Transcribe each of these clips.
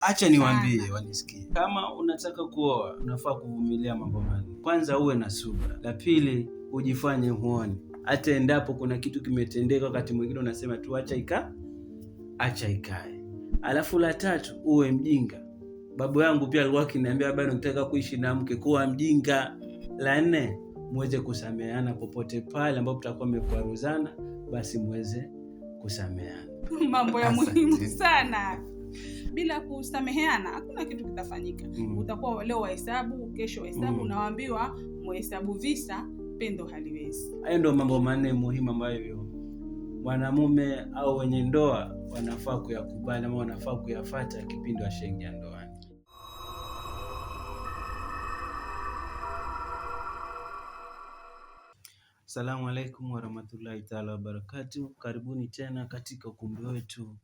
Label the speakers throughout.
Speaker 1: Acha niwaambie wanisikie. Kama unataka kuoa, unafaa kuvumilia mambo manne. Kwanza uwe na subira. La pili, ujifanye huoni. Hata endapo kuna kitu kimetendeka wakati mwingine unasema tu acha ikae. Alafu la tatu, uwe mjinga. Babu yangu pia alikuwa akiniambia bado ukitaka kuishi na mke kuwa mjinga. La nne, muweze kusameheana popote pale ambapo mtakuwa mmekwaruzana, basi muweze kusameheana.
Speaker 2: Mambo ya muhimu sana. Bila kusameheana hakuna kitu kitafanyika. Utakuwa leo wahesabu, kesho wahesabu, nawaambiwa muhesabu visa, pendo haliwezi.
Speaker 1: Hayo ndio mambo manne muhimu ambayo mwanamume au wenye ndoa wanafaa kuyakubali ama wanafaa kuyafuata kipindi washaingia ndoani. Assalamu alaikum warahmatullahi taala wabarakatuh. Karibuni tena katika ukumbi wetu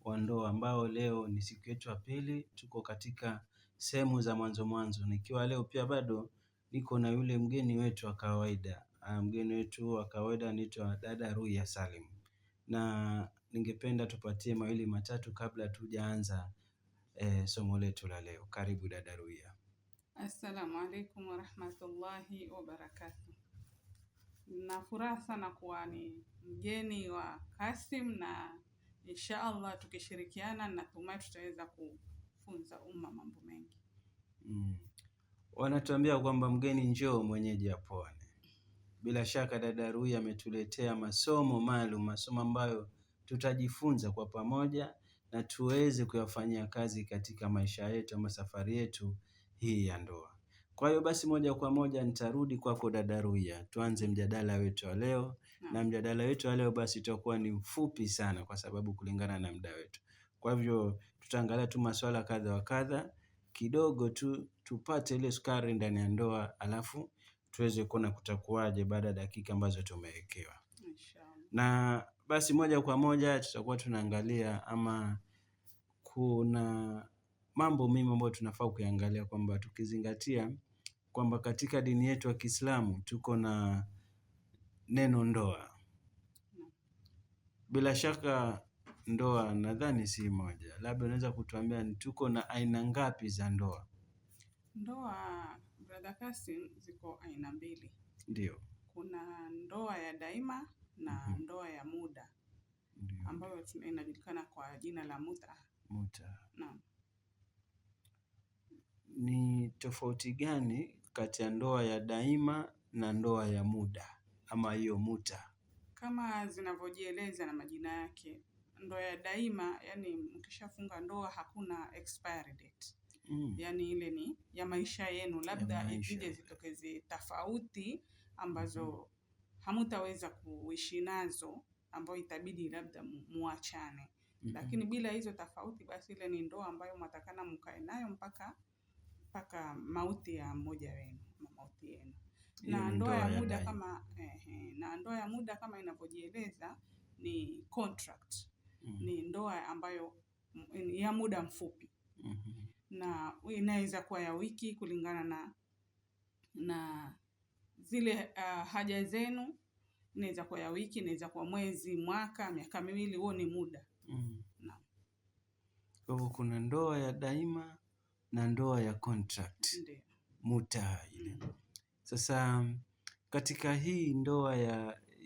Speaker 1: wa ndoa ambao leo ni siku yetu ya pili. Tuko katika sehemu za mwanzo, nikiwa leo pia bado niko na yule mgeni wetu wa kawaida. Mgeni wetu wa kawaida anaitwa dada Ruya Salim, na ningependa tupatie mawili matatu kabla tujaanza somo letu la leo. Karibu dada Ruya.
Speaker 2: Assalamu alaikum warahmatullahi wabarakatuh. Na furaha sana kuwa ni mgeni wa Kasim, na inshallah tukishirikiana natumai tutaweza kufunza umma mambo mengi.
Speaker 1: Wanatuambia kwamba mgeni njoo mwenyeji apone. Bila shaka dada Ruya ametuletea masomo maalum, masomo ambayo tutajifunza kwa pamoja na tuweze kuyafanyia kazi katika maisha yetu ama safari yetu hii ya ndoa. Kwa hiyo basi moja kwa moja nitarudi kwako dada Ruya, tuanze mjadala wetu wa leo. Na mjadala wetu wa leo basi utakuwa ni mfupi sana kwa sababu kulingana na muda wetu. Kwa hivyo tutaangalia tu maswala kadha wa kadha kidogo tu, tupate ile sukari ndani ya ndoa, alafu tuweze kuona kutakuwaje baada ya dakika ambazo tumewekewa.
Speaker 2: Inshallah.
Speaker 1: Na basi moja kwa moja tutakuwa tunaangalia ama kuna mambo muhimu ambayo tunafaa kuangalia, kwamba tukizingatia kwamba katika dini yetu ya Kiislamu tuko na neno ndoa. Bila shaka ndoa nadhani si moja. Labda unaweza kutuambia tuko na aina ngapi za ndoa?
Speaker 2: Ndoa brother Kasim ziko aina mbili.
Speaker 1: Ndio.
Speaker 2: Kuna ndoa ya daima na ndoa ya muda. Ndio. Ambayo inajulikana kwa jina la muta. Naam.
Speaker 1: Ni tofauti gani kati ya ndoa ya daima na ndoa ya muda ama hiyo muta?
Speaker 2: Kama zinavyojieleza na majina yake, ndoa ya daima, yani mkishafunga ndoa hakuna expiry date. Yani ile ni ya maisha yenu, labda ije zitokeze tofauti ambazo hamutaweza kuishi nazo, ambayo itabidi labda muachane. Lakini bila hizo tofauti, basi ile ni ndoa ambayo mtakana mkae nayo mpaka mauti ya mmoja wenu, mauti yenu. Na ndoa ya muda ndoa ya muda kama inavyojieleza ni contract. Ni ndoa ambayo ya muda mfupi. Na inaweza kuwa ya wiki kulingana na zile haja zenu. Inaweza kuwa ya wiki, inaweza kuwa mwezi, mwaka, miaka miwili, huo ni muda. Naam.
Speaker 1: Kwa hivyo kuna ndoa ya daima na ndoa ya contract.
Speaker 2: Ndio.
Speaker 1: Muta ile. Sasa katika hii ndoa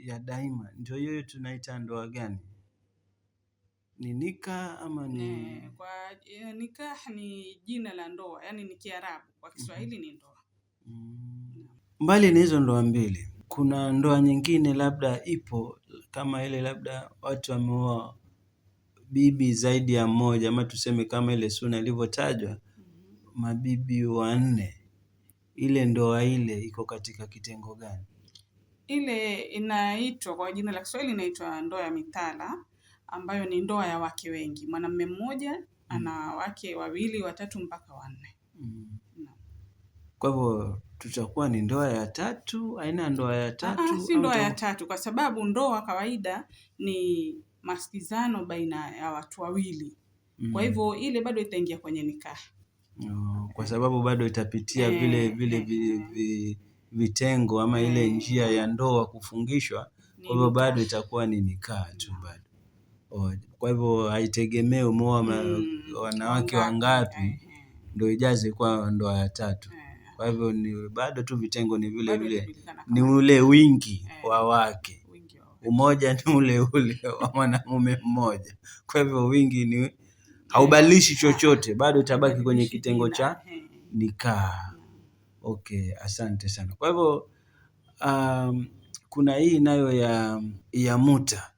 Speaker 1: ya daima ndio hiyo tunaita ndoa gani? Ni nikah ama ni
Speaker 2: kwa nikah ni jina la ndoa, yani ni Kiarabu, kwa Kiswahili ni ndoa.
Speaker 1: Mbali na hizo ndoa mbili, kuna ndoa nyingine labda ipo kama ile labda watu wameoa bibi zaidi ya mmoja, ama tuseme kama ile sunna ilivyotajwa, mabibi 4. Ile ndoa ile iko katika kitengo gani?
Speaker 2: Ile inaitwa kwa jina la Kiswahili inaitwa ndoa ya mitala, ambayo ni ndoa ya wake wengi. Mwanamume mmoja ana wake 2, 3 mpaka 4.
Speaker 1: Kwa hivyo tutakuwa ni ndoa ya tatu, aina ndoa ya tatu?
Speaker 2: Si ndoa ya tatu, kwa sababu ndoa kawaida ni masikizano baina ya watu wawili. Kwa hivyo ile bado itaingia kwenye nikah.
Speaker 1: Kwa sababu bado itapitia vile vitengo ama ile njia ya ndoa kufungishwa. Kwa hivyo bado itakuwa ni nikah tu bado. Kwa hivyo haitegemei umeoa wanawake wangapi ndio ijaze kwa ndoa ya tatu. Kwa hivyo ni bado tu vitengo ni vile vile, ni ule wingi wa wake, umoja ni ule ule wa mwanamume mmoja. Kwa hivyo wingi ni haubadilishi chochote, bado utabaki kwenye kitengo cha nikah. Okay, asante sana. Kwa hivyo kuna hii nayo ya muta.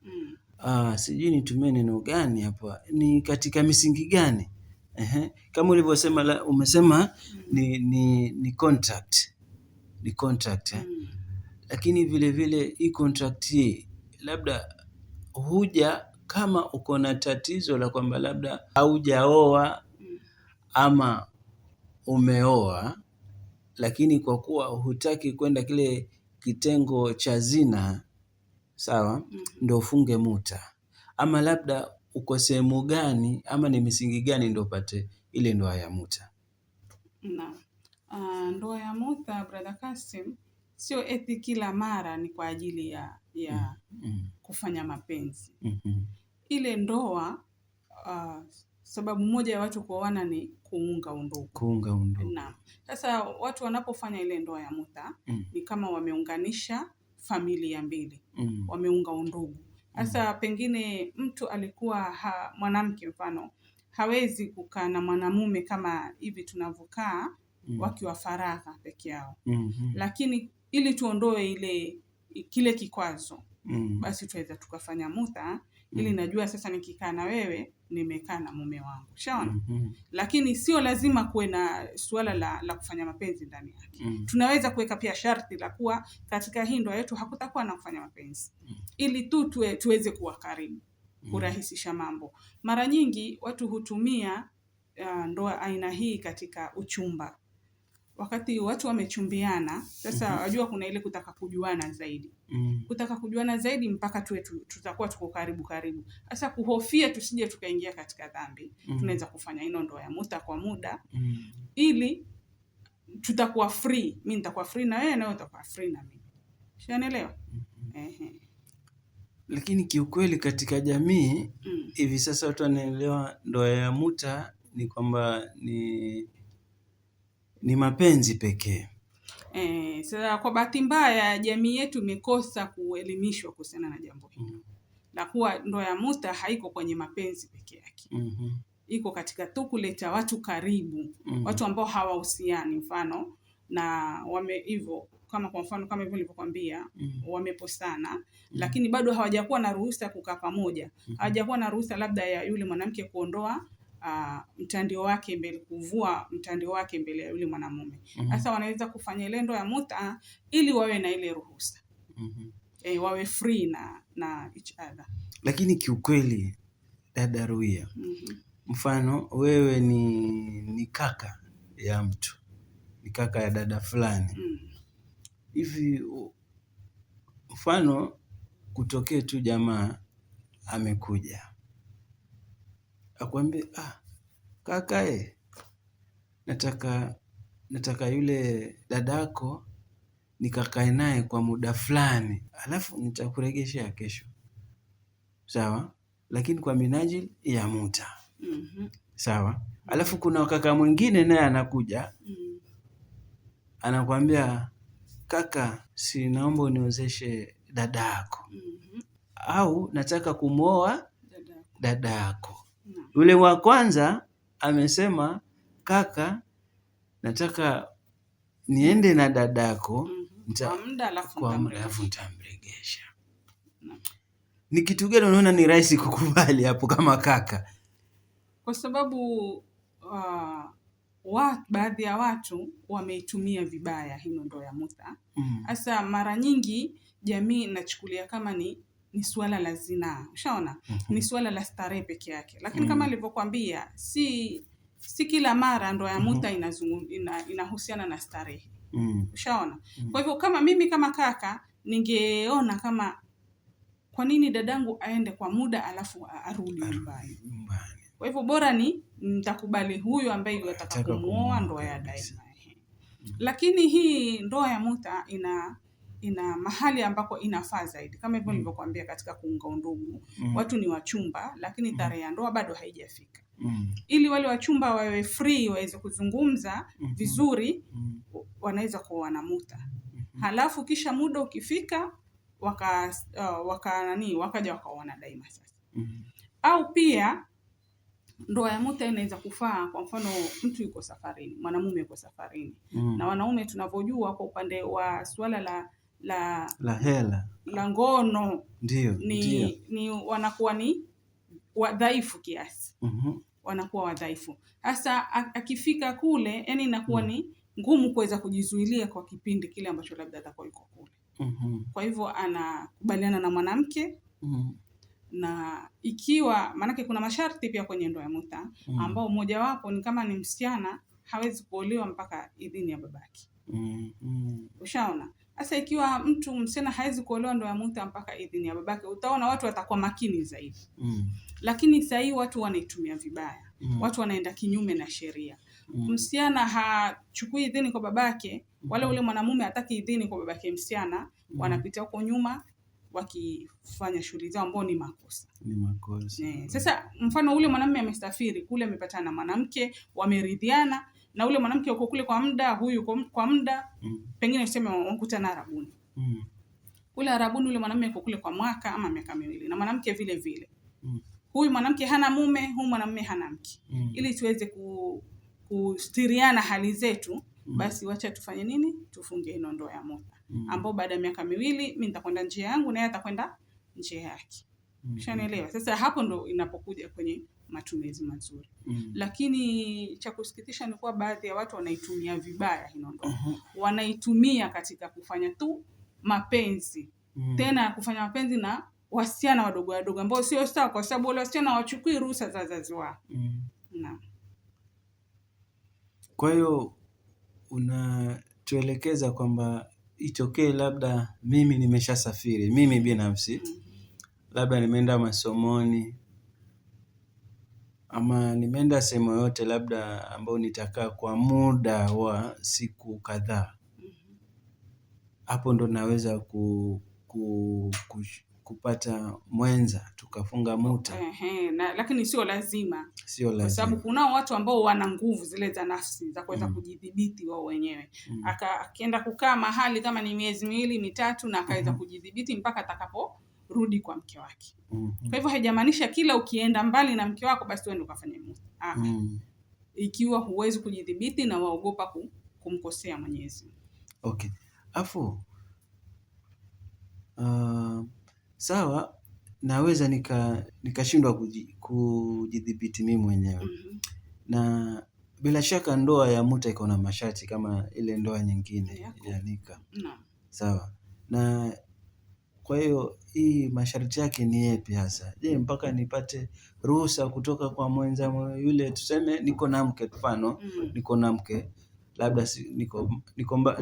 Speaker 1: Sijui nitumie neno gani hapa, ni katika misingi gani? Kama ulivyosema, umesema ni contract, ni contract lakini vile vile hii contract hii labda huja kama uko na tatizo la kwamba labda haujaoa ama umeoa, lakini kwa kuwa hutaki kwenda kile kitengo cha zina, sawa, ndio ufunge muta. Ama labda uko sehemu gani ama ni misingi gani ndio upate ile ndoa ya muta?
Speaker 2: Ndoa ya muta, brother Kasim, sio eti kila mara ni kwa ajili ya kufanya mapenzi. Ile ndoa, sababu moja ya watu kuoana ni kuunga undugu. Naam. Sasa watu wanapofanya ile ndoa ya muta ni kama wameunganisha familia mbili, wameunga undugu. Sasa pengine mtu alikuwa mwanamke mfano hawezi kukaa na mwanamume kama hivi tunavyokaa wakiwa faragha peke yao. Lakini ili tuondoe kile kikwazo, basi tuweza tukafanya muta, ili najua sasa nikikaa na wewe nimekaa na mume wangu. Shaona? Lakini sio lazima kuwe na suala la kufanya mapenzi ndani yake. Tunaweza kuweka pia sharti la kuwa katika hii ndoa yetu hakutakuwa na kufanya mapenzi, ili tu tuweze kuwa karibu, kurahisisha mambo. Mara nyingi watu hutumia ndoa aina hii katika uchumba. Wakati watu wamechumbiana, sasa wajua kuna ile kutaka kujuana zaidi. Kutaka kujuana zaidi mpaka tutakuwa tuko karibu. Sasa kuhofia tusije tukaingia katika dhambi, tunaweza kufanya ino ndoa ya muta kwa muda, ili tutakuwa free. Mimi nitakuwa free na wewe, na wewe utakuwa free na mimi. Unaelewa?
Speaker 1: Lakini kiukweli katika jamii hivi sasa watu wanaelewa ndoa ya muta ni kwamba ni mapenzi pekee.
Speaker 2: Sasa kwa bahati mbaya jamii yetu imekosa kuelimishwa kuhusiana na jambo hili. Na kuwa ndoa ya muta haiko kwenye mapenzi pekee yake. Iko katika tu kuleta watu karibu, watu ambao hawahusiani mfano na hivyo kama kwa mfano kama hivyo nilivyokuambia, wameposana lakini bado hawajakuwa na ruhusa kukaa pamoja. Hawajakuwa na ruhusa labda ya yule mwanamke kuondoa mtandio wake mbele, kuvua mtandio wake mbele ya yule mwanamume. Sasa wanaweza kufanya ile ndoa ya muta ili wawe na ile ruhusa. Wawe free na each other.
Speaker 1: Lakini kiukweli dada Ruia, mfano wewe ni kaka ya mtu, ni kaka ya dada fulani. Hivi mfano kutokee tu jamaa amekuja akwambie, kaka nataka yule dadako nikakae naye kwa muda fulani, alafu nitakuregeshea kesho. Sawa? Lakini kwa minajili ya muta. Sawa? Alafu kuna kaka mwingine naye anakuja anakuambia, kaka, si naomba uniozeshe dadako. Au nataka kumwoa dadako. Yule wa kwanza amesema, kaka, nataka niende na dadako kwa muda alafu nitamregesha. Ni kitu gani unaona ni rahisi kukubali hapo kama kaka?
Speaker 2: Kwa sababu baadhi ya watu wameitumia vibaya hino ndoa ya muta. Sasa mara nyingi jamii inachukulia kama ni suala la zinaa. Ushaona? Ni suala la starehe peke yake. Lakini kama nilivyokuambia, si kila mara ndoa ya muta inahusiana na starehe. Ushaona? Kwa hivyo kama mimi kama kaka ningeona kama kwa nini dadangu aende kwa muda alafu arudi nyumbani. Kwa hivyo bora nitakubali huyu ambaye yataka kumuoa ndoa ya daima. Lakini hii ndoa ya muta ina mahali ambako inafaa zaidi, kama hivyo nilivyokuambia katika kuunga undugu. Watu ni wachumba lakini tarehe ya ndoa bado haijafika. Ili wale wachumba wawe free waweze kuzungumza vizuri, wanaweza kuoana muta. Halafu kisha muda ukifika wakaja wakaoana daima sasa. Au pia ndoa ya muta inaweza kufaa, kwa mfano mtu yuko safarini, mwanamume yuko safarini. Na wanaume tunavyojua kwa upande wa suala la
Speaker 1: hela,
Speaker 2: la ngono,
Speaker 1: ni
Speaker 2: wanakuwa ni wadhaifu kiasi. Wanakuwa wadhaifu. Sasa akifika kule, yani inakuwa ni ngumu kuweza kujizuilia kwa kipindi kile ambacho labda atakuwa yuko kule. Kwa hivyo anakubaliana na mwanamke. Na ikiwa manake kuna masharti pia kwenye ndoa ya muta, ambao mmoja wapo ni kama ni msichana hawezi kuolewa mpaka idhini ya babake. Ushaona? Sasa ikiwa mtu msichana hawezi kuolewa ndoa ya muta mpaka idhini ya babake, utaona watu watakuwa makini zaidi. Lakini sasa hii watu wanaitumia vibaya. Watu wanaenda kinyume na sheria. Msichana hachukui idhini kwa babake, wala ule mwanamume hataki idhini kwa babake msichana, wanapita huko nyuma wakifanya shughuli zao ambao ni makosa. Sasa mfano ule mwanamume amesafiri kule, amepatana na mwanamke, wameridhiana, na ule mwanamke yuko kule kwa muda, huyu kwa muda, pengine useme wakutana Arabuni. Ule Arabuni ule mwanamume yuko kule kwa mwaka ama miaka 2, na mwanamke vile vile. Huyu mwanamke hana mume, huyu mwanamume hana mke. Ili tuweze kustiriana hali zetu, basi wacha tufanye nini? Tufunge ino ndoa ya muta. Ambao baada ya miaka 2 mimi nitakwenda njia yangu na yeye atakwenda njia yake. Ushanielewa? Sasa hapo ndo inapokuja kwenye matumizi mazuri. Lakini cha kusikitisha ni kuwa baadhi ya watu wanaitumia vibaya ino ndoa. Wanaitumia katika kufanya tu mapenzi. Tena kufanya mapenzi na wasichana wadogo wadogo ambao sio sawa, kwa sababu wale wasichana hawachukui ruhusa za wazazi wao. Naam.
Speaker 1: Kwa hiyo unatuelekeza kwamba itokee labda mimi nimeshasafiri, mimi binafsi, labda nimeenda masomoni ama nimeenda sehemu yote labda ambao nitakaa kwa muda wa siku kadhaa. Hapo ndo naweza kupata mwenza tukafunga muta.
Speaker 2: Lakini sio lazima. Kwa sababu kuna watu ambao wana nguvu zile za nafsi za kuweza kujidhibiti wao wenyewe. Akienda kukaa mahali kama ni miezi 2, 3 na akaweza kujidhibiti mpaka atakaporudi kwa mke wake. Kwa hivyo haijamaanisha kila ukienda mbali na mke wako basi wewe ndio ukafanye muta. Ikiwa huwezi kujidhibiti na waogopa kumkosea Mwenyezi.
Speaker 1: Okay. Afu sawa, naweza nikashindwa kujidhibiti mimi mwenyewe. Na bila shaka ndoa ya muta iko na masharti kama ile ndoa nyingine ya nika. Sawa. Na kwa hiyo hii masharti yake ni yapi hasa? Je, mpaka nipate ruhusa kutoka kwa mwenza yule, tuseme niko na mke mfano, niko na mke labda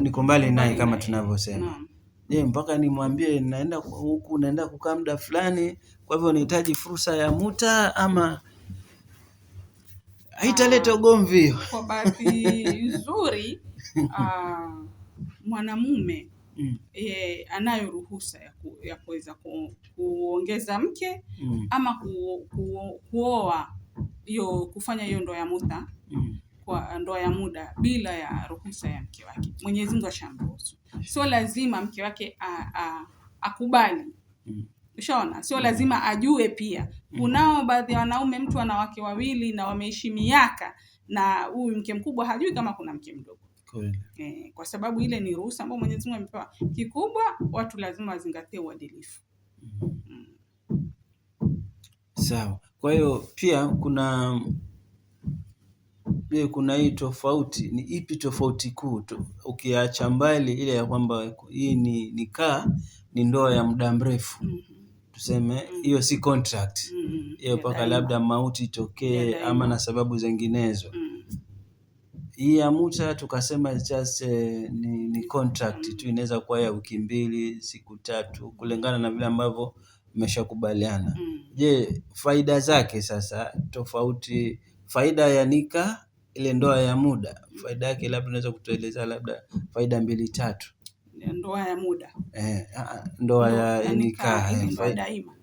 Speaker 1: niko mbali naye kama tunavyosema. Je, mpaka nimwambie naenda huku, naenda kukaa muda fulani, kwa hivyo nahitaji fursa ya muta ama haitaleta ugomvi?
Speaker 2: Kwa bahati nzuri mwanamume anayo ruhusa ya kuweza kuongeza mke ama kuoa hiyo, kufanya hiyo ndoa ya muta kwa ndoa ya muda bila ya ruhusa ya mke wake. Mwenyezi Mungu ashamruhusu. Sio lazima mke wake akubali. Ushaona? Sio lazima ajue pia. Kunao baadhi ya wanaume, mtu ana wake 2 na wameishi miaka, na huyu mke mkubwa hajui kama kuna mke mdogo. Kwa sababu ile ni ruhusa ambayo Mwenyezi Mungu amepewa. Kikubwa watu lazima wazingatie uadilifu.
Speaker 1: Sawa. Kwa hiyo pia kuna hii tofauti. Ni ipi tofauti kuu? Ukiacha mbali ile ya kwamba hii ni ndoa ya muda mrefu. Tuseme hiyo si contract. Hiyo mpaka labda mauti itokee ama na sababu zinginezo. Hii ya muta tukasema just ni contract tu, inaweza kuwa ya wiki 2, siku 3 kulingana na vile ambavyo mmeshakubaliana. Je, faida zake sasa tofauti? Faida ya nika ile ndoa ya muda, faida yake labda unaweza kutueleza labda faida 2, 3?
Speaker 2: ndoa ya muda.
Speaker 1: Ndoa ya nikah,
Speaker 2: ndoa daima.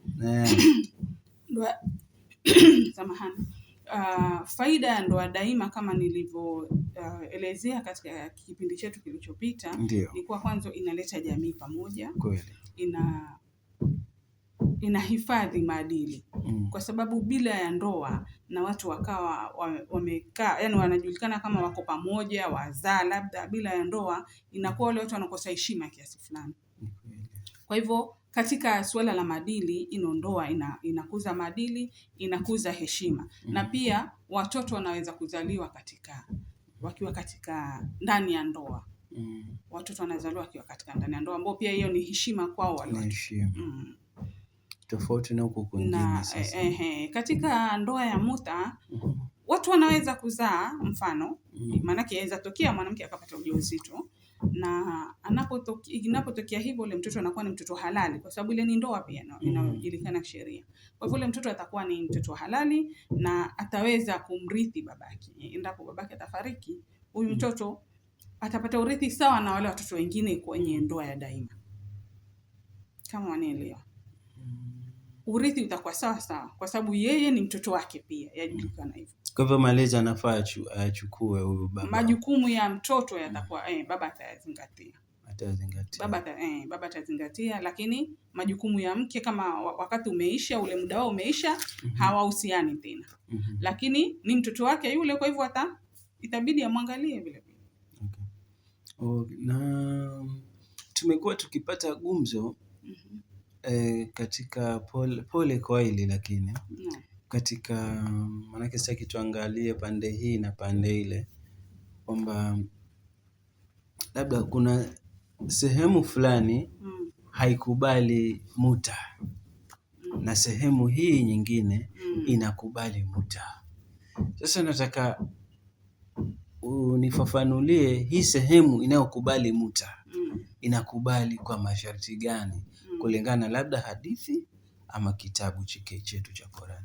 Speaker 2: Ndoa samahani. Faida ya ndoa daima kama nilivyoelezea katika kipindi chetu kilichopita ni kwa kwanza inaleta jamii pamoja.
Speaker 1: Kweli.
Speaker 2: Inahifadhi maadili. Kwa sababu bila ya ndoa na watu wakawa wamekaa, yani wanajulikana kama wako pamoja, wazaa labda, bila ya ndoa inakuwa wale watu wanakosa heshima kiasi fulani. Kwa hivyo katika suala la maadili, ndoa inakuza maadili, inakuza heshima. Na pia watoto wanaweza kuzaliwa wakiwa katika ndani ya ndoa. Watoto wanazaliwa wakiwa katika ndani ya ndoa, ambao pia hiyo ni heshima kwao wale.
Speaker 1: Tofauti na huko kwingine sasa.
Speaker 2: Katika ndoa ya muta watu wanaweza kuzaa, mfano maanake yaweza tokea mwanamke akapata ujauzito, na inapotokea hivyo ule mtoto anakuwa ni mtoto halali, kwa sababu ile ni ndoa pia inajulikana sheria. Kwa hivyo ule mtoto atakuwa ni mtoto halali na ataweza kumrithi babake. Endapo babake atafariki, huyu mtoto atapata urithi sawa na wale watoto wengine kwenye ndoa ya daima. Kama wanaelewa. Urithi utakuwa sawa sawa, kwa sababu yeye ni mtoto wake pia, yajulikana hivyo.
Speaker 1: Kwa hivyo malezi anafaa achukue huyu baba.
Speaker 2: Majukumu ya mtoto yatakuwa baba atazingatia. Baba atazingatia, lakini majukumu ya mke kama wakati umeisha, ule muda wao umeisha, hawahusiani tena. Lakini ni mtoto wake yule, kwa hivyo itabidi amwangalie vile vile.
Speaker 1: Na tumekuwa tukipata gumzo katika pole kwa hili, lakini katika manake sasa tuangalie pande hii na pande ile, kwamba labda kuna sehemu fulani haikubali muta na sehemu hii nyingine inakubali muta. Sasa nataka unifafanulie hii sehemu inayokubali muta inakubali kwa masharti gani, kulingana labda hadithi ama kitabu chetu cha Qur'an.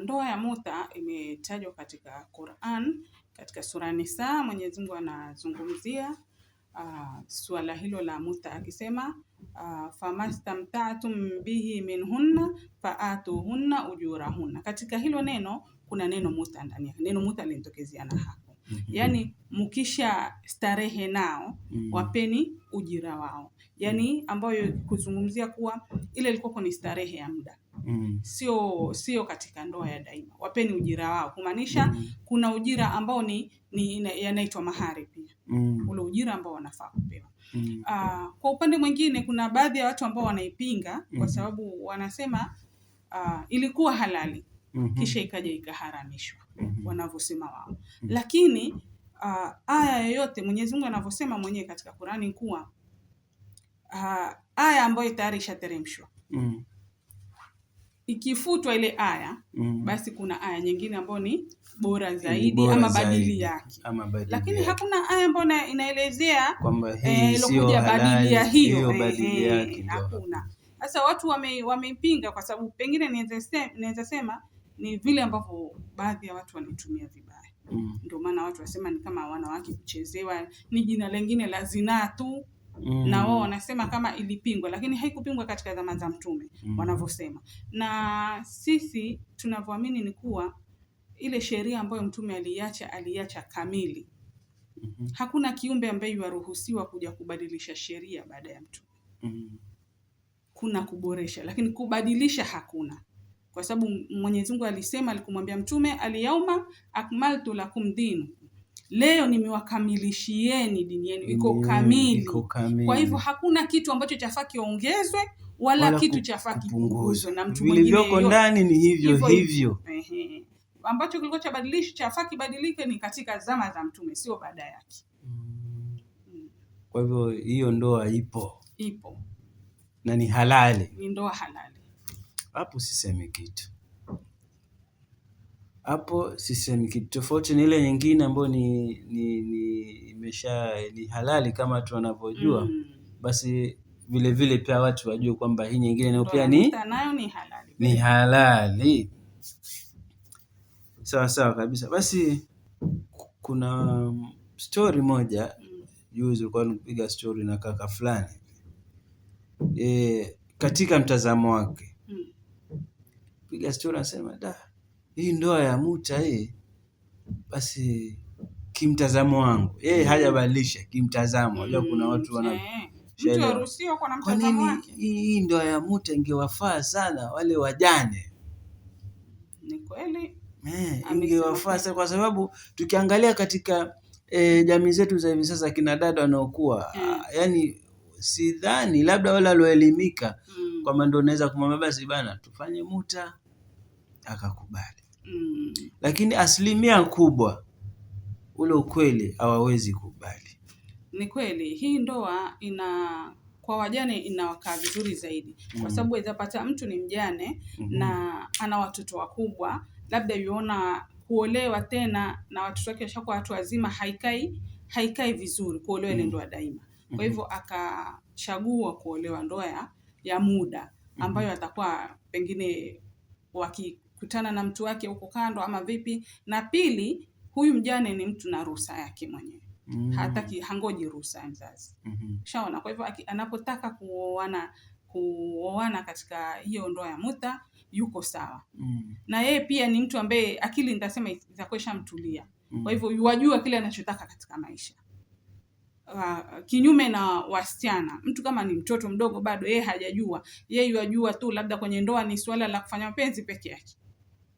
Speaker 2: Ndoa ya muta imetajwa katika Qur'an, katika sura Nisa. Mwenyezi Mungu anazungumzia suala hilo la muta akisema, famastamta'tum bihi minhunna fa'atuhunna ujurahunna. Katika hilo neno kuna neno muta ndani yake. Neno muta linatokezea na hapo. Yani mkisha starehe nao, wapeni ujira wao. Yani ambayo kuzungumzia kuwa ile ilikuwa ni starehe ya muda. Sio katika ndoa ya daima. Wapeni ujira wao, kumaanisha kuna ujira ambao yanaitwa mahari pia. Ule ujira ambao wanafaa kupewa. Kwa upande mwingine kuna baadhi ya watu ambao wanaipinga kwa sababu wanasema ilikuwa halali kisha ikaja ikaharamishwa, wanavyosema wao. Lakini aya yoyote Mwenyezi Mungu anavyosema mwenyewe katika Qur'ani kuwa aya ambayo tayari ishateremshwa ikifutwa ile aya, basi kuna aya nyingine ambayo ni bora zaidi ama badili yake. Lakini hakuna aya ambayo inaelezea
Speaker 1: kwamba hii sio
Speaker 2: badili ya hiyo
Speaker 1: badili yake.
Speaker 2: Hakuna. Sasa watu wamepinga kwa sababu pengine naweza sema ni vile ambavyo baadhi ya watu wanatumia vibaya. Ndio maana watu wasema ni kama wanawake kuchezewa, ni jina lingine la zinaa tu. Na wao wanasema kama ilipingwa, lakini haikupingwa katika zama za Mtume wanavyosema. Na sisi tunavyoamini ni kuwa ile sheria ambayo Mtume aliacha kamili. Hakuna kiumbe ambaye yuruhusiwa kuja kubadilisha sheria baada ya Mtume. Kuna kuboresha, lakini kubadilisha hakuna. Kwa sababu Mwenyezi Mungu alikumwambia Mtume, al-yauma akmaltu lakum dinakum, leo nimewakamilishieni dini yenu, iko kamili. Kwa hivyo hakuna kitu ambacho chafaa kiongezwe wala kitu chafaa kipunguzwe na mtu mwingine.
Speaker 1: Vilivyoko ndani ni hivyo.
Speaker 2: Ambacho kilikuwa chabadilisha chafaa kibadilike ni katika zama za Mtume, sio baada yake.
Speaker 1: Kwa hivyo hiyo ndoa ipo na ni halali.
Speaker 2: Ni ndoa halali.
Speaker 1: Hapo sisemi kitu. Tofauti ni ile nyingine ambayo ni halali kama tu wanavyojua. Basi vile vile pia watu wajue kwamba hii nyingine nayo pia ni
Speaker 2: halali.
Speaker 1: Ni halali. Sawa kabisa. Basi kuna story moja juzi ulikuwa unapiga story na kaka fulani katika mtazamo wake piga story anasema hii ndoa ya Muta hii basi kimtazamo wangu hajabadilisha kimtazamo. Unajua kuna watu wana
Speaker 2: mtu aruhusiwa kwa mtazamo wake.
Speaker 1: Hii ndoa ya Muta ingewafaa sana wale wajane.
Speaker 2: Ni kweli
Speaker 1: ingewafaa sana kwa sababu tukiangalia katika jamii zetu za hivi sasa kina dada wanaokuwa yani sidhani labda wale walioelimika kwamba ndio unaweza kumwambia basi bana tufanye Muta akakubali. Lakini asilimia kubwa ule ukweli hawawezi kubali.
Speaker 2: Ni kweli hii ndoa kwa wajane inawakaa vizuri zaidi kwa sababu izapata mtu ni mjane na ana watoto wakubwa, labda yuona kuolewa tena na watoto wake washakuwa watu wazima haikai vizuri kuolewa ile ndoa daima. Kwa hivyo akachagua kuolewa ndoa ya muda ambayo atakuwa pengine wakikutana na mtu wake huko kando ama vipi. Na pili, huyu mjane ni mtu na ruhusa yake mwenyewe. Hataki hangoji ruhusa ya mzazi. Shaona, kwa hivyo anapotaka kuoana katika hiyo ndoa ya Muta yuko sawa. Na yeye pia ni mtu ambaye akili nitasema itakuwa ishamtulia. Kwa hivyo yajua kile anachotaka katika maisha. Kinyume na wasichana, mtu kama ni mtoto mdogo bado yeye hajajua, yeye yajua tu labda kwenye ndoa ni swala la kufanya mapenzi peke yake,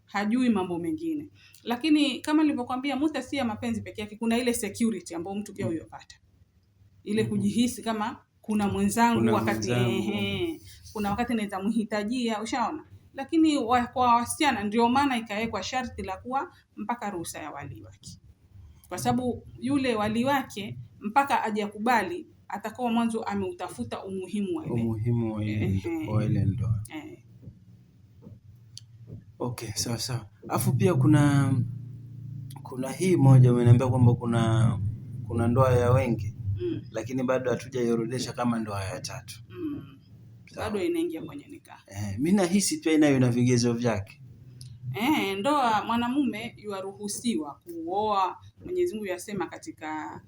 Speaker 2: hajui mambo mengine. Lakini kama nilivyokuambia Muta si ya mapenzi peke yake, kuna ile security ambayo mtu pia huyopata, ile kujihisi kama kuna mwenzangu kuna wakati naweza mhitajia, ushaona. Lakini kwa wasichana ndio maana ikawekwa sharti la kuwa mpaka ruhusa ya wali wake, kwa sababu yule wali wake mpaka ajakubali atakuwa mwanzo ameutafuta umuhimu
Speaker 1: wa ile ndoa. Okay, sawa. Alafu pia kuna hii moja umeniambia kwamba kuna ndoa ya wengi lakini bado hatujaiorodesha kama ndoa ya tatu.
Speaker 2: Bado inaingia kwenye nikah.
Speaker 1: Mimi nahisi pia inayo na vigezo vyake.
Speaker 2: Ndoa mwanamume yuaruhusiwa kuoa. Mwenyezi Mungu yasema katika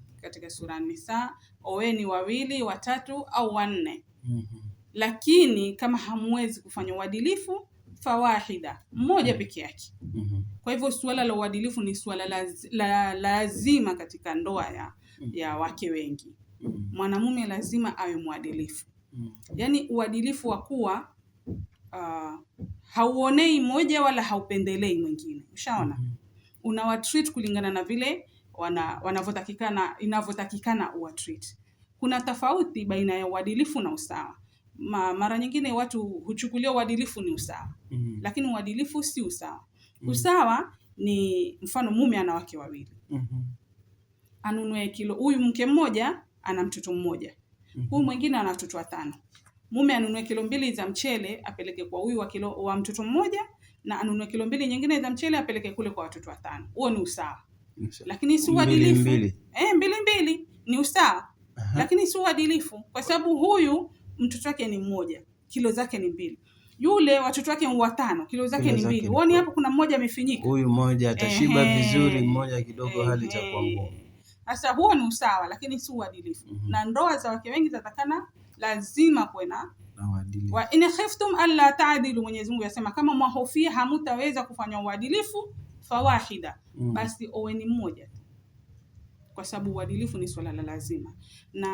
Speaker 2: sura Nisa, oweni 2, 3 au 4. Lakini kama hamwezi kufanya uadilifu fawahida, mmoja peke yake. Kwa hivyo suala la uadilifu ni suala lazima katika ndoa ya wake wengi. Mwanamume lazima awe mwadilifu. Yaani uadilifu wa kuwa hauonei moja wala haupendelei mwingine. Ushaona? Unawatreat kulingana na vile wanavyotakikana, inavyotakikana uwatreat. Kuna tofauti baina ya uadilifu na usawa. Mara nyingine watu huchukulia uadilifu ni usawa. Lakini uadilifu si usawa. Usawa ni mfano mume ana wake 2. Anunue kilo, huyu mke mmoja ana mtoto mmoja. Huyu mwingine ana watoto 5. Mume anunue kilo 2 za mchele apeleke kwa huyu wa mtoto mmoja, na anunue kilo 2 nyingine za mchele apeleke kule kwa watoto 5. Huo ni usawa. Lakini si uadilifu. 2 ni usawa. Lakini si uadilifu, kwa sababu huyu mtoto wake ni mmoja, kilo zake ni 2. Yule watoto wake ni 5, kilo zake ni 2. Uone hapo kuna mmoja amefinyika.
Speaker 1: Huyu mmoja atashiba vizuri, mmoja kidogo hali itakuwa ngumu.
Speaker 2: Sasa huo ni usawa, lakini si uadilifu. Na ndoa za wake wengi zatakana lazima kuwe na uadilifu. Wa in khiftum alla ta'dilu, Mwenyezi Mungu yasema kama mwahofia hamutaweza kufanya uadilifu fawahida, basi oweni mmoja. Kwa sababu uadilifu ni swala la lazima. Na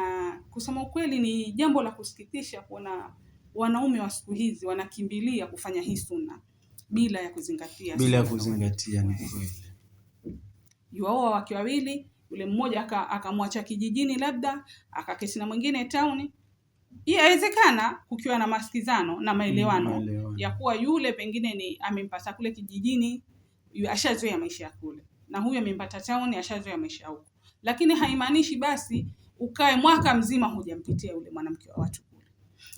Speaker 2: kusema ukweli ni jambo la kusikitisha kuona wanaume wa siku hizi wanakimbilia kufanya hii sunna bila ya kuzingatia.
Speaker 1: Ni kweli.
Speaker 2: Yuoa wake 2, yule mmoja akamwacha kijijini, labda akakesi na mwingine town. Inawezekana kukiwa na masikizano na maelewano ya kuwa yule pengine ni amempata kule kijijini, ashazoea maisha ya kule, na huyu amempata town, ashazoea maisha huko. Lakini haimaanishi basi ukae mwaka mzima hujampitia yule mwanamke wa watu kule.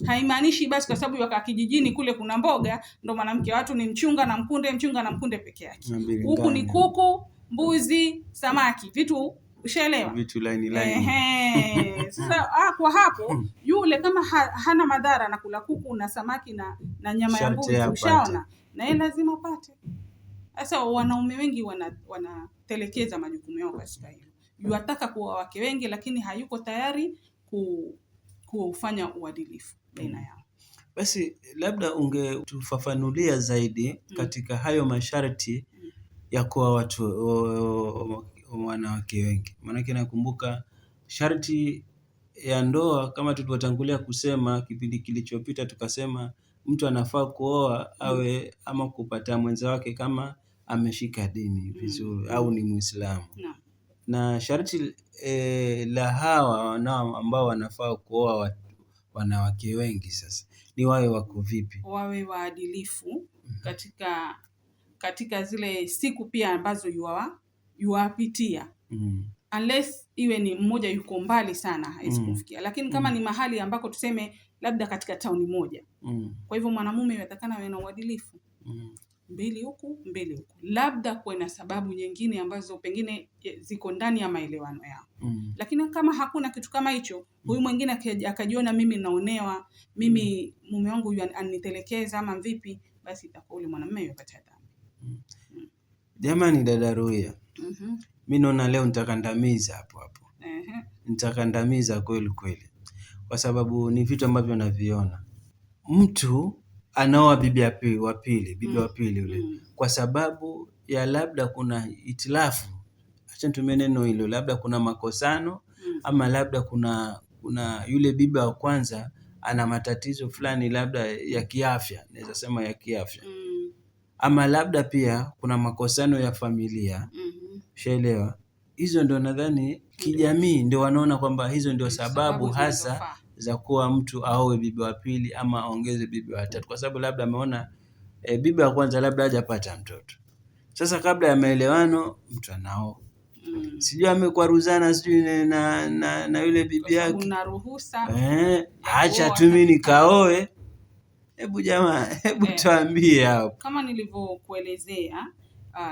Speaker 2: Haimaanishi basi kwa sababu yuka kijijini kule kuna mboga ndo mwanamke wa watu ni mchunga na mkunde peke yake. Huku ni kuku, mbuzi, samaki, vitu ushaelewa?
Speaker 1: Vitu laini.
Speaker 2: Sasa kwa hapo yule kama hana madhara na kula kuku na samaki na nyama ya mbuzi, ushaona? Na yeye lazima apate. Sasa wanaume wengi wanatelekeza majukumu yao katika hilo. yuataka kuoa wake wengi, lakini hayuko tayari kufanya uadilifu baina yao.
Speaker 1: Basi labda ungetufafanulia zaidi katika hayo masharti ya kuwa wanawake wengi. Maana nakumbuka sharti ya ndoa kama tulivyotangulia kusema kipindi kilichopita, tukasema mtu anafaa kuoa awe ama kupata mwenza wake kama ameshika dini vizuri au ni Muislamu. Na sharti la hawa ambao wanafaa kuoa wanawake wengi sasa ni wawe wako vipi?
Speaker 2: Wawe waadilifu katika zile siku pia ambazo yuwapitia. Unless iwe ni mmoja yuko mbali sana hawezi kufikia, lakini kama ni mahali ambako tuseme labda katika tauni moja, kwa hivyo mwanamume yatakana awe na uadilifu. Mbili huku mbili huku, labda kuwe na sababu nyingine ambazo pengine ziko ndani ya maelewano yao. Lakini kama hakuna kitu kama hicho, huyu mwingine akajiona mimi naonewa, mimi mume wangu anitelekeza ama vipi, basi itakuwa yule mwanamume yupata dhambi.
Speaker 1: Jamani dada Ruia, mimi naona leo nitakandamiza hapo. Nitakandamiza kweli kweli, kwa sababu ni vitu ambavyo naviona. Mtu anaoa bibi wa pili yule kwa sababu ya labda kuna itilafu, acha nitumie neno hilo, labda kuna makosano ama labda kuna yule bibi wa kwanza ana matatizo fulani labda ya kiafya, naweza sema ya kiafya. Ama labda pia kuna makosano ya familia. Ushaelewa? Hizo ndio nadhani kijamii ndio wanaona kwamba hizo ndio sababu hasa za kuwa mtu aoe bibi wa pili ama aongeze bibi wa tatu, kwa sababu labda ameona bibi wa kwanza labda hajapata mtoto. Sasa kabla ya maelewano mtu anao sijui amekwaruzana sijui na yule bibi yake,
Speaker 2: unaruhusa
Speaker 1: acha tu mimi nikaoe. Hebu jamaa, tuambie hapo.
Speaker 2: Kama nilivyokuelezea,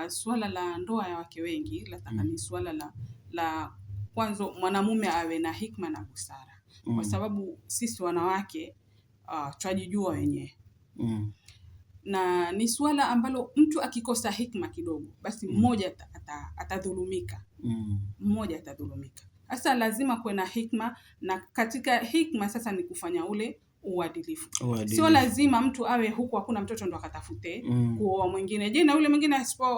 Speaker 2: swala la ndoa ya wake wengi lataka ni swala la kwanza mwanamume awe na hikma na busara. Kwa sababu sisi wanawake twajijua wenyewe. Na ni swala ambalo mtu akikosa hikma kidogo basi mmoja atadhulumika. Mmoja atadhulumika. Sasa lazima kuwe na hikma, na katika hikma sasa ni kufanya ule uadilifu. Sio lazima mtu awe huku hakuna mtoto ndo akatafute kuoa mwingine. Je, na yule mwingine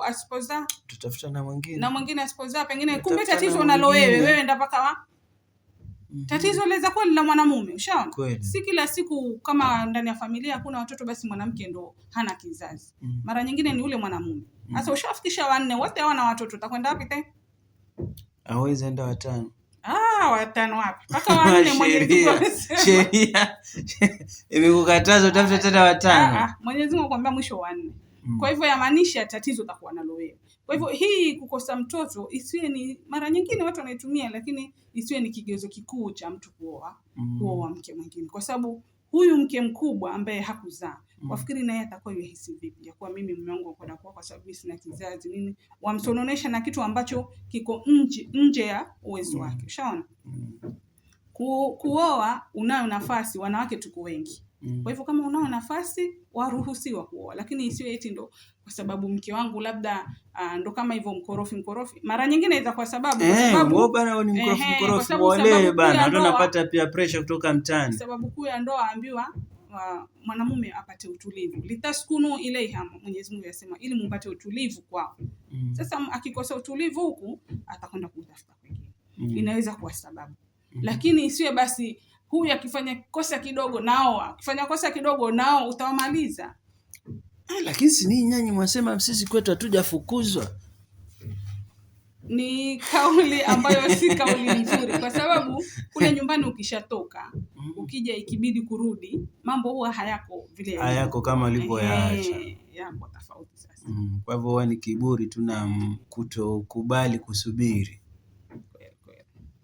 Speaker 2: asipoza
Speaker 1: tutafuta na mwingine.
Speaker 2: Na mwingine asipoza pengine kumbe tatizo unalo wewe ndio paka tatizo laweza kuwa la mwanamume. Ushaona? Si kila siku kama ndani ya familia hakuna watoto basi mwanamke ndo hana kizazi. Mara nyingine ni ule mwanamume. Sasa ushafikisha 4 wote hawana watoto, utakwenda wapi tena?
Speaker 1: Hawezi enda 5.
Speaker 2: 5 wapi? Paka 4 Mwenyezi Mungu.
Speaker 1: Sheria imekukataza utafute tena 5.
Speaker 2: Mwenyezi Mungu akwambia mwisho 4. Kwa hivyo yamaanisha tatizo utakuwa nalo wewe. Kwa hivyo hii kukosa mtoto isiwe ni, mara nyingine watu wanaitumia, lakini isiwe ni kigezo kikuu cha mtu kuoa mke mwingine, kwa sababu huyu mke mkubwa ambaye hakuzaa wafikiri naye atakuwa yehisi vipi ya kuwa mimi mume wangu akwenda kwa sababu sina kizazi nini, wamsononesha na kitu ambacho kiko nje ya uwezo wake. Ushaona? Kuoa unayo nafasi, wanawake tuko wengi. Kwa hivyo kama unao nafasi waruhusiwa kuoa, lakini isiwe eti ndo kwa sababu mke wangu labda ndo kama hivyo mkorofi. Mara nyingine iza kwa sababu
Speaker 1: wewe bana ni mkorofi wale bana ndio napata pia pressure kutoka mtaani.
Speaker 2: Sababu kuu ya ndoa ambiwa mwanamume apate utulivu, litaskunu ilaiha, Mwenyezi Mungu yasema ili mumpate utulivu kwao. Sasa akikosa utulivu huku atakwenda kutafuta kwingine. Inaweza kuwa sababu. Lakini isiwe basi huyu akifanya kosa kidogo nao utawamaliza.
Speaker 1: Lakini si ninyi nyinyi mwasema sisi kwetu hatujafukuzwa.
Speaker 2: Ni kauli ambayo si kauli nzuri, kwa sababu kule nyumbani ukishatoka ukija ikibidi kurudi mambo huwa hayako
Speaker 1: kama ulivyoyaacha.
Speaker 2: Yako tofauti sasa.
Speaker 1: Kwa hivyo huwa ni kiburi tu na kutokubali kusubiri.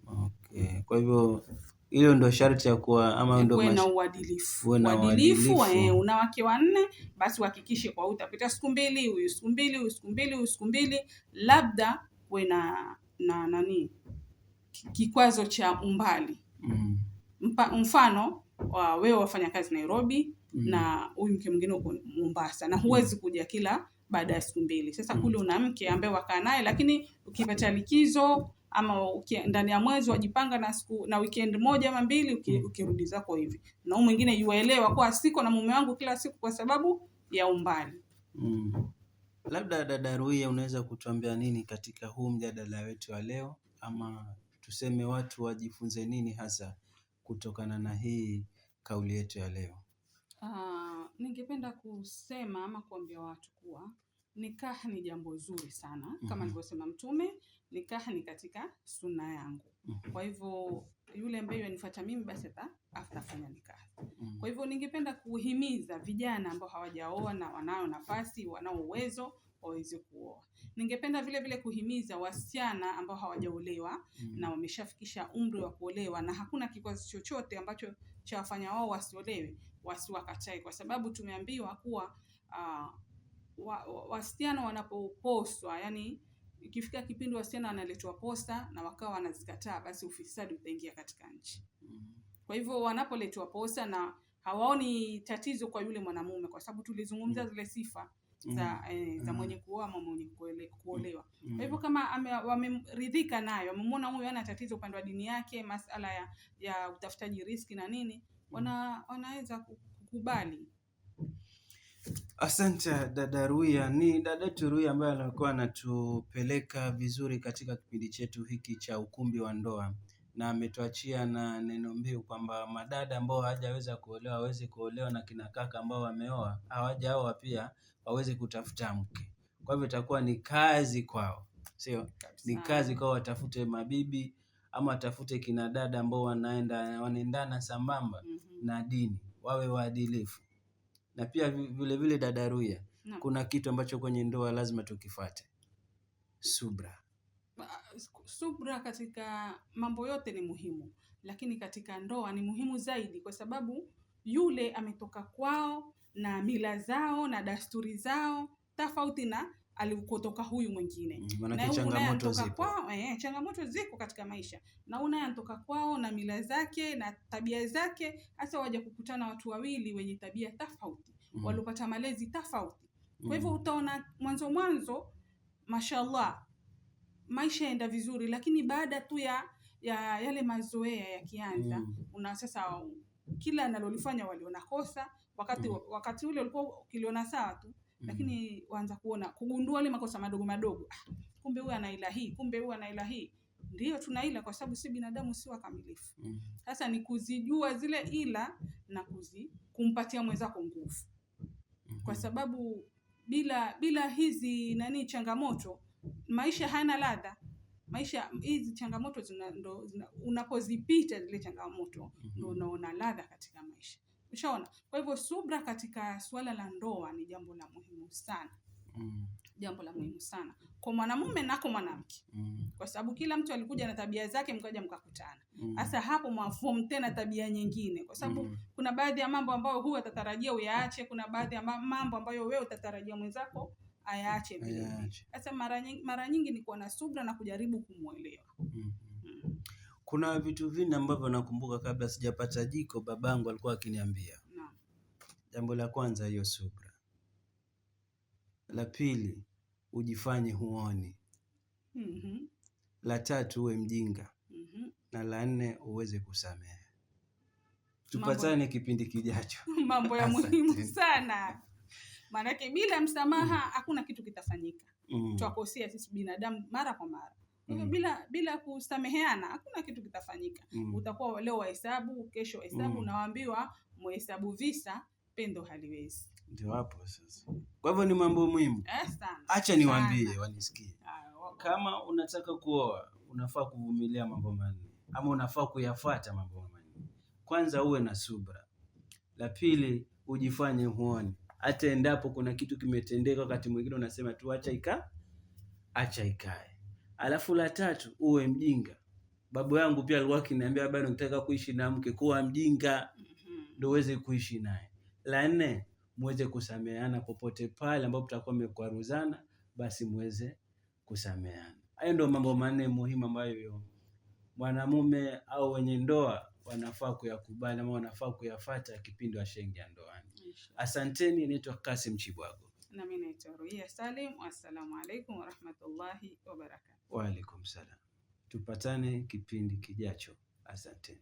Speaker 1: Okay. Kwa hivyo hilo ndo sharti ya kuwa ama ndo
Speaker 2: na uadilifu. Uadilifu una wake 4 basi uhakikishe kwa utapita siku 2, huyu siku 2, labda we na nani kikwazo cha umbali. Mfano wewe wafanya kazi Nairobi na huyu mke mwingine uko Mombasa na huwezi kuja kila baada ya siku 2. Sasa kule una mke ambaye wakaa naye, lakini ukipata likizo ama ndani ya mwezi wajipanga na weekend moja ama mbili ukirudi zako hivi. Na huyu mwingine yuelewa kwa siko na mume wangu kila siku kwa sababu ya umbali.
Speaker 1: Labda dada Ruia, unaweza kutuambia nini katika huu mjadala wetu wa leo, ama tuseme watu wajifunze nini hasa kutokana na hii kauli yetu ya leo?
Speaker 2: Ningependa kusema ama kuambia watu kuwa nikaha ni jambo zuri sana. Kama nilivyosema Mtume, nikaha ni katika sunna yangu. Kwa hivyo yule ambaye anifuata mimi basi atafanya nikaha. Kwa hivyo ningependa kuhimiza vijana ambao hawajaoa na wanao nafasi, wanao uwezo waweze kuoa. Ningependa vile vile kuhimiza wasichana ambao hawajaolewa na wameshafikisha umri wa kuolewa na hakuna kikwazo chochote ambacho chawafanya wao wasiolewe, wasiwakatae, kwa sababu tumeambiwa kuwa wasichana wanapoposwa, yani ikifika kipindi wasichana wanaletwa posta na wakawa wanazikataa, basi ufisadi utaingia katika nchi. Kwa hivyo wanapoletwa posta na hawaoni tatizo kwa yule mwanamume, kwa sababu tulizungumza zile sifa za mwenye kuoa ama mwenye kuolewa. Kwa hivyo kama wameridhika nayo, wamemwona huyu hana tatizo upande wa dini yake, masala ya utafutaji riski na nini, wanaweza kukubali.
Speaker 1: Asante dada Ruia. Ni dada yetu Ruia ambaye alikuwa anatupeleka vizuri katika kipindi chetu hiki cha ukumbi wa ndoa, na ametuachia na neno mbiu kwamba madada ambao hawajaweza kuolewa waweze kuolewa, na kina kaka ambao wameoa hawajaoa pia waweze kutafuta mke. Kwa hivyo itakuwa ni kazi kwao, sio? Ni kazi kwao, watafute mabibi ama watafute kina dada ambao wanaendana sambamba na dini, wawe waadilifu. Na pia vile vile dada Ruia, kuna kitu ambacho kwenye ndoa lazima tukifuate: subra.
Speaker 2: Subra katika mambo yote ni muhimu, lakini katika ndoa ni muhimu zaidi, kwa sababu yule ametoka kwao na mila zao na dasturi zao tofauti na alikotoka huyu mwingine.
Speaker 1: Na changamoto zipo.
Speaker 2: Changamoto ziko katika maisha, na unaye anatoka kwao na mila zake na tabia zake, hasa waje kukutana watu wawili wenye tabia tofauti, walipata malezi tofauti. Kwa hivyo utaona mwanzo mashallah maisha yaenda vizuri, lakini baada tu ya yale mazoea yakianza, una sasa kila analolifanya waliona kosa, wakati ule ulikuwa ukiliona sawa tu, lakini waanza kugundua ile makosa madogo madogo. Kumbe huyu ana ila hii, kumbe huyu ana ila hii. Ndio tunaila kwa sababu si binadamu, si wakamilifu. Sasa ni kuzijua zile ila na kumpatia mwenzako nguvu, kwa sababu bila hizi changamoto maisha hayana ladha. Maisha hizi changamoto unapozipita zile changamoto ndio unaona ladha katika maisha. Ushaona? Kwa hivyo subra katika suala la ndoa ni jambo la muhimu sana. Jambo la muhimu sana kwa mwanamume na kwa mwanamke. Kwa sababu kila mtu alikuja na tabia zake, mkaja mkakutana. Sasa hapo mwaform tena tabia nyingine, kwa sababu kuna baadhi ya mambo ambayo huwa utatarajia uyaache, kuna baadhi ya mambo ambayo wewe utatarajia mwenzako ayaache vile. Sasa mara nyingi ni kuwa na subra na kujaribu kumuelewa.
Speaker 1: Kuna vitu vingi ambavyo nakumbuka kabla sijapata jiko babangu alikuwa akiniambia. Jambo la kwanza hiyo subra. La pili, ujifanye huoni. La tatu, uwe mjinga. Na la nne, uweze kusamehe. Tupatane kipindi kijacho.
Speaker 2: Mambo ya muhimu sana. Maanake bila msamaha hakuna kitu kitafanyika. Twakosea sisi binadamu mara kwa mara. Bila kusameheana hakuna kitu kitafanyika. Utakuwa leo wahesabu, kesho wahesabu, unawaambiwa muhesabu visa, pendo haliwezi.
Speaker 1: Ndio hapo sasa. Kwa hivyo ni mambo muhimu. Acha niwaambie wanisikie. Kama unataka kuoa, unafaa kuvumilia mambo manne, ama unafaa kuyafuata mambo manne. Kwanza, uwe na subra. La pili, ujifanye huoni. Hata endapo kuna kitu kimetendeka wakati mwingine unasema tu acha ikae. Alafu la tatu, uwe mjinga. Babu yangu pia alikuwa akiniambia bado ukitaka kuishi na mke kuwa mjinga ndio uweze kuishi naye. La nne, muweze kusameheana popote pale ambapo mtakuwa mmekwaruzana, basi muweze kusameheana. Hayo ndio mambo manne muhimu ambayo mwanamume au wenye ndoa wanafaa kuyakubali ama wanafaa kuyafuata kipindi washaingia ndoani. Asanteni, naitwa Kasim Chibwago.
Speaker 2: Na mimi naitwa Ruia Salim. Assalamu alaikum wa rahmatullahi wa barakatuh.
Speaker 1: Wa alaikum salam. Tupatane kipindi kijacho. Asante.